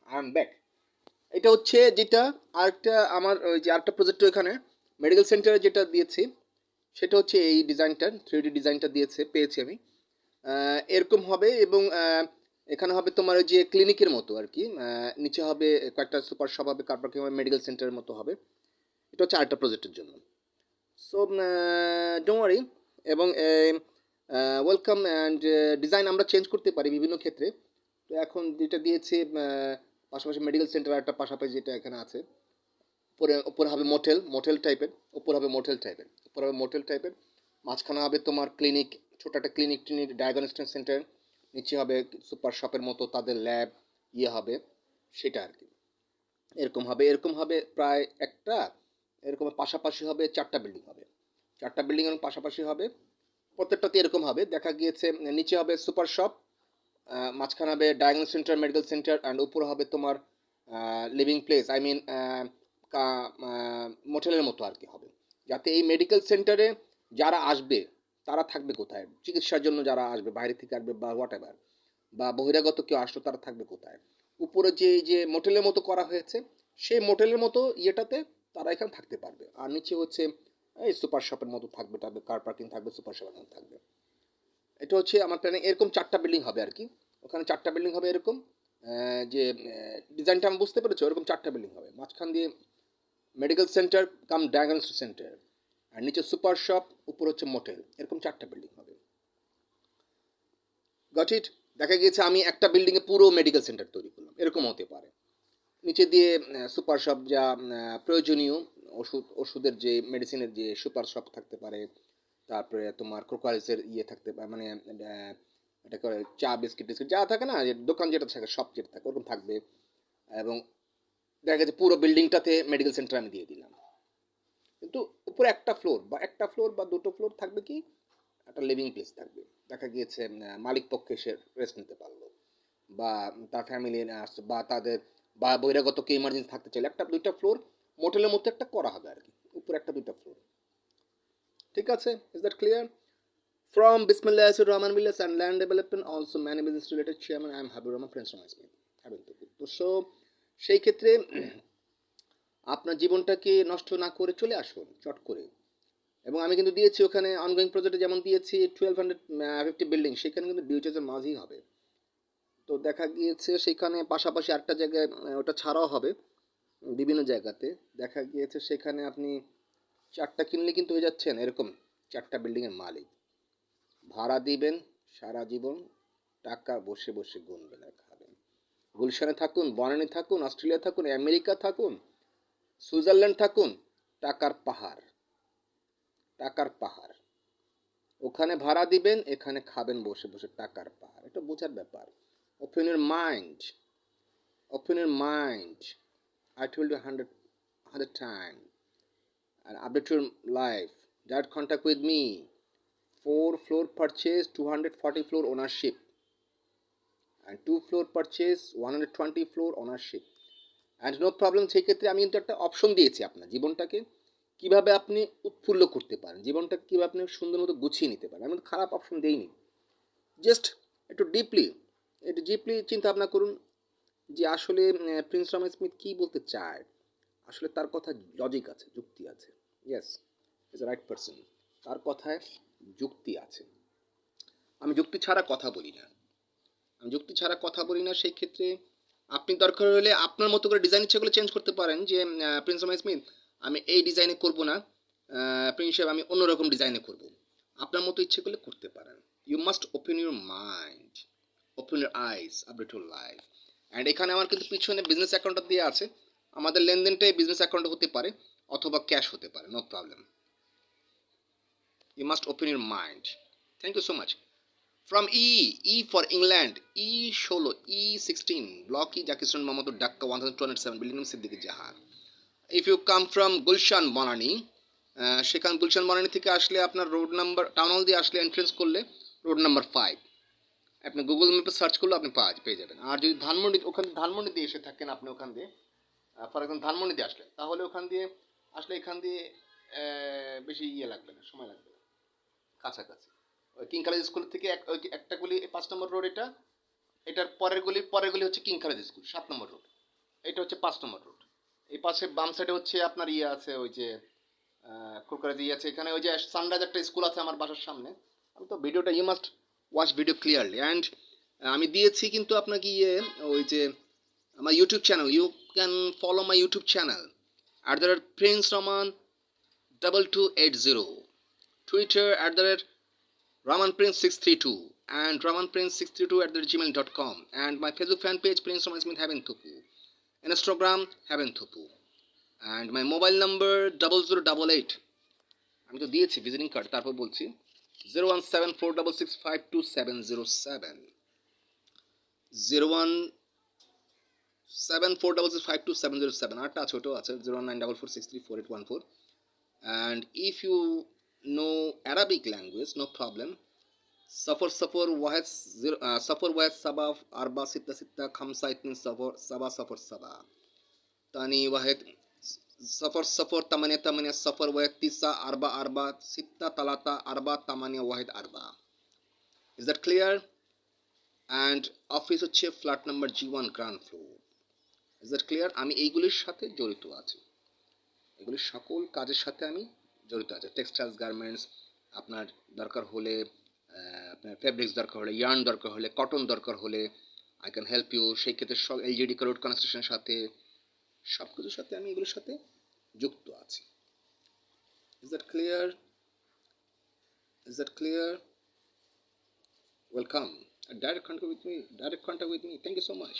I am back. এটা হচ্ছে যেটা আরেকটা আমার ওই যে আরেকটা প্রজেক্ট এখানে মেডিকেল সেন্টারে যেটা দিয়েছি সেটা হচ্ছে এই ডিজাইনটার 3D ডিজাইনটা পেয়েছি আমি। এরকম হবে এবং এখানে হবে তোমার ওই যে ক্লিনিকের মতো আর কি। নিচে হবে কয়েকটা সুপার শপ হবে, কার পার্কিং হবে, মেডিকেল সেন্টারের মতো হবে। এটা হচ্ছে আরেকটা প্রজেক্টের জন্য। So don't worry. এবং ওয়েলকাম অ্যান্ড ডিজাইন আমরা চেঞ্জ করতে পারি বিভিন্ন ক্ষেত্রে। তো এখন যেটা দিয়েছি পাশাপাশি মেডিকেল সেন্টার একটা পাশাপাশি যেটা এখানে আছে, উপরে হবে মোটেল টাইপের, উপরে হবে মোটেল টাইপের, মাঝখানে হবে তোমার ক্লিনিক, ছোট একটা ক্লিনিক ডায়াগনস্টিক সেন্টার, নিচে হবে সুপার শপের মতো তাদের ল্যাব হবে, সেটা আর কি। এরকম হবে প্রায় একটা, এরকম পাশাপাশি হবে 4টা বিল্ডিং হবে, 4টা বিল্ডিং এর পাশাপাশি হবে, প্রত্যেকটাতে এরকম হবে। দেখা গিয়েছে নিচে হবে সুপার শপ, মাঝখানে হবে diagnostic centre, medical centre, and উপরে হবে তোমার লিভিং প্লেস, আই মিন মোটেলের মতো আর কি হবে। যাতে এই মেডিকেল সেন্টারে যারা আসবে তারা থাকবে কোথায়, চিকিৎসার জন্য যারা আসবে বাইরে থেকে আসবে বা হোয়াট এভার, বা বহিরাগত কেউ আসলো তারা থাকবে কোথায়। উপরে যে মোটেলের মতো করা হয়েছে সেই মোটেলের মতো ইয়েটাতে তারা এখানে থাকতে পারবে। আর নিচে হচ্ছে এই সুপার শপের মতো থাকবে, তাদের কার পার্কিং থাকবে, সুপার শপের মতো থাকবে। এটা হচ্ছে আমার প্ল্যানে। এরকম 4টা বিল্ডিং হবে আর কি, ওখানে 4টা বিল্ডিং হবে এরকম। যে ডিজাইনটা আমি বুঝতে পেরেছো, এরকম 4টা বিল্ডিং হবে, মাঝখান দিয়ে মেডিকেল সেন্টার কাম ডায়াগনস্টিক সেন্টার, আর নিচে সুপার শপ, উপর হচ্ছে মোটেল, এরকম 4টা বিল্ডিং হবে। Got it? দেখা গিয়েছে আমি একটা বিল্ডিংয়ে পুরো মেডিকেল সেন্টার তৈরি করলাম, এরকম হতে পারে। নিচে দিয়ে সুপার শপ, যা প্রয়োজনীয় ওষুধের যে মেডিসিনের যে সুপার শপ থাকতে পারে, তারপরে তোমার ক্রোকারিসের থাকতে পারে, মানে এটা করে চা বিস্কিট টিস্কিট যা থাকে না, যে দোকান যেটা থাকে শপ যেটা থাকে ওরকম থাকবে। এবং দেখা গেছে পুরো বিল্ডিংটাতে মেডিকেল সেন্টার আমি দিয়ে দিলাম, কিন্তু উপরে একটা ফ্লোর বা দুটো ফ্লোর থাকবে কি একটা লিভিং প্লেস থাকবে। দেখা গিয়েছে মালিক পক্ষে সে রেস্ট নিতে পারলো, বা তার ফ্যামিলি আসছে, বা তাদের বা বহিরাগত কেউ ইমার্জেন্সি থাকতে চাইলে একটা দুইটা ফ্লোর মোটেলের মধ্যে একটা করা হবে আর কি, উপরে একটা দুইটা ফ্লোর। ঠিক আছে? Is that clear? From Bismillah Rahman Villas and Land Development, also many business related chairman, I am Habib Rahman, Prince Rahman Smith. তো সো সেই ক্ষেত্রে আপনার জীবনটাকে নষ্ট না করে চলে আসুন চট করে। এবং আমি কিন্তু দিয়েছি ওখানে অনগোয়িং প্রজেক্টে, যেমন দিয়েছি 1250 বিল্ডিং, সেখানে কিন্তু ডিউচেসের মাঝেই হবে। তো দেখা গিয়েছে সেখানে পাশাপাশি আরেকটা জায়গায় ওটা ছাড়াও হবে বিভিন্ন জায়গাতে। দেখা গিয়েছে সেখানে আপনি 4টা কিনলে কিন্তু হয়ে যাচ্ছেন এরকম 4টা বিল্ডিংয়ের মালিক। ভাড়া দিবেন সারা জীবন, টাকা বসে বসে গুনবেন আর খাবেন। গুলশানে থাকুন, বনানী থাকুন, অস্ট্রেলিয়া থাকুন, আমেরিকা থাকুন, সুইজারল্যান্ড থাকুন, টাকার পাহাড়, টাকার পাহাড়। ওখানে ভাড়া দিবেন, এখানে খাবেন বসে বসে, টাকার পাহাড়। এটা বোঝার ব্যাপার। Open your mind, open your mind. I told you 100 time. And update your life. Direct contact with me. 4 floor purchase, 240 floor ownership. And 2 floor purchase, 120 floor ownership. And no problem. সেই ক্ষেত্রে আমি কিন্তু একটা অপশন দিয়েছি আপনার জীবনটাকে কিভাবে আপনি উৎফুল্ল করতে পারেন, জীবনটাকে কীভাবে আপনি সুন্দর মতো গুছিয়ে নিতে পারেন। আমি খারাপ অপশন দেইনি, জাস্ট একটু ডিপলি চিন্তা ভাবনা করুন যে আসলে প্রিন্স রামাই স্মিথ কী বলতে চায়। আসলে তার কথায় লজিক আছে, যুক্তি আছে। ইয়েস, ইজ রাইট পারসন, তার কথায় যুক্তি আছে। আমি যুক্তি ছাড়া কথা বলি না, সেই ক্ষেত্রে আপনি দরকার হলে আপনার মতো করে ডিজাইন ইচ্ছেগুলো চেঞ্জ করতে পারেন, যে প্রিন্স রামাই স্মিথ আমি এই ডিজাইনে করব না, প্রিন্স সাহেব আমি অন্যরকম ডিজাইনে করব। আপনার মতো ইচ্ছে করলে করতে পারেন। You must open your mind, open your eyes, update your life. And এখানে আমার কিন্তু পিছনে বিজনেস অ্যাকাউন্টটা দিয়ে আছে। আমাদের লেনদেনটাই বিজনেস অ্যাকাউন্টে হতে পারে অথবা ক্যাশ হতে পারে, no problem. You must open your mind. Thank you so much. From E for England, E16, E16, Block E, Jakistan Mamadou, Dhaka 1207, Building name Siddiqui Jahan. If you come from Gulshan Bonani, সেখান গুলশান বনানী থেকে আসলে আপনার road number, town hall দিয়ে আসলে entrance করলে road number 5, আপনি Google ম্যাপে search করলে আপনি পেয়ে যাবেন। আর যদি ধানমন্ডি দিয়ে এসে থাকেন, আপনি ওখান দিয়ে ফর এক্সাম্পল ধানমন্ডি দিয়ে আসলেন, তাহলে ওখান দিয়ে আসলে এখান দিয়ে বেশি লাগবে না, সময় লাগবে না, কাছাকাছি। ওই কিং কলেজ স্কুল থেকে একটা গলি 5 নম্বর রোড, এটার পরের গলি হচ্ছে কিং কলেজ স্কুল 7 নম্বর রোড। এটা হচ্ছে 5 নম্বর রোড। এই পাশে বাম সাইডে হচ্ছে আপনার ইয়ে আছে, ওই যে কুরকুরে দিয়ে আছে এখানে, ওই যে সানরাইজ একটা স্কুল আছে আমার বাসার সামনে। আমি তো ভিডিওটা you must watch video clearly and আমি দিয়েছি কিন্তু আপনাকে ইয়ে, ওই যে আমার YouTube channel, you can follow my YouTube channel @Prince Raman 2280, Twitter Raman Prince 632 and Raman Prince 632 @gmail.com, and my Facebook fan page Prince Raman Smith Heaven Thupu, Instagram Heaven Thupu, and my mobile number 0088, আমি তো দিয়েছি visiting card, তারপর বলছি 01746652707, 01746652707, আরটা আছে, ওটাও আছে 01944634814, and if you know Arabic language, no problem. सफर वाहिद सफर वाहिद सबा अरबा सित्ता सित्ता खमसा इतनी सफर सबा सफर सबा तानी वाहिद सफर सफर तमनिया तमनिया सफर वाहिद तीसा अरबा अरबा सित्ता तलाता अरबा तमनिया वाहिद अरबा. Is that clear? And office হচ্ছে flat number G1 ground floor. Is that clear? আমি এইগুলির সাথে জড়িত আছি, এগুলির সকল কাজের সাথে আমি জড়িত আছি। টেক্সটাইলস গার্মেন্টস আপনার দরকার হলে, আপনার ফেব্রিক্স দরকার হলে, ইয়ার্ন দরকার হলে, কটন দরকার হলে আই ক্যান হেল্প ইউ। সেই ক্ষেত্রে সব এলজিডি রোড কনস্ট্রাকশনের সাথে, সব কিছুর সাথে আমি এগুলোর সাথে যুক্ত আছি। Is that clear? Is that clear? Welcome. Direct contact with me, thank you so much.